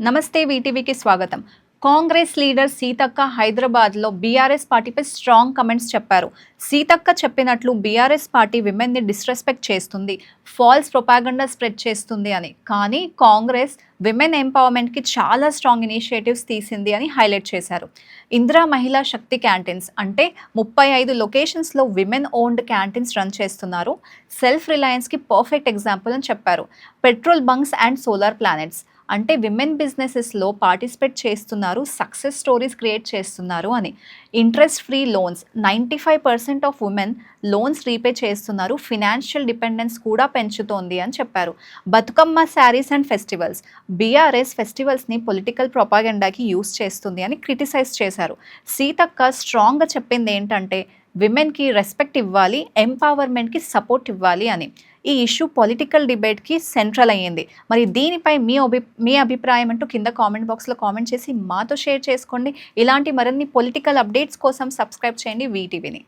నమస్తే వీటీవీకి స్వాగతం. కాంగ్రెస్ లీడర్ సీతక్క హైదరాబాద్లో బీఆర్ఎస్ పార్టీపై స్ట్రాంగ్ కమెంట్స్ చెప్పారు. సీతక్క చెప్పినట్లు బీఆర్ఎస్ పార్టీ విమెన్ని డిస్రెస్పెక్ట్ చేస్తుంది, ఫాల్స్ ప్రొపాగండా స్ప్రెడ్ చేస్తుంది అని. కానీ కాంగ్రెస్ విమెన్ ఎంపవర్మెంట్కి చాలా స్ట్రాంగ్ ఇనిషియేటివ్స్ తీసింది అని హైలైట్ చేశారు. ఇందిరా మహిళా శక్తి క్యాంటీన్స్ అంటే 35 లొకేషన్స్లో విమెన్ ఓన్డ్ క్యాంటీన్స్ రన్ చేస్తున్నారు. సెల్ఫ్ రిలయన్స్కి పర్ఫెక్ట్ ఎగ్జాంపుల్ అని చెప్పారు. Petrol bunks and solar planets అంటే విమెన్ బిజినెసెస్లో పార్టిసిపేట్ చేస్తున్నారు, సక్సెస్ స్టోరీస్ క్రియేట్ చేస్తున్నారు అని. Interest free loans 95% of women loans repay చేస్తున్నారు, ఫినాన్షియల్ డిపెండెన్స్ కూడా పెంచుతోంది అని చెప్పారు. Bathukamma saris and festivals BRS ఫెస్టివల్స్ని పొలిటికల్ ప్రొపాగండాకి యూస్ చేస్తుంది అని క్రిటిసైజ్ చేశారు. సీతక్క స్ట్రాంగ్గా చెప్పింది ఏంటంటే విమెన్కి రెస్పెక్ట్ ఇవ్వాలి, ఎంపవర్మెంట్కి సపోర్ట్ ఇవ్వాలి అని. ఈ ఇష్యూ పొలిటికల్ డిబేట్కి సెంట్రల్ అయ్యింది. మరి దీనిపై మీ అభిప్రాయం అంటూ కింద కామెంట్ బాక్స్లో కామెంట్ చేసి మాతో షేర్ చేసుకోండి. ఇలాంటి మరిన్ని పొలిటికల్ అప్డేట్స్ కోసం సబ్స్క్రైబ్ చేయండి వీటీవీని.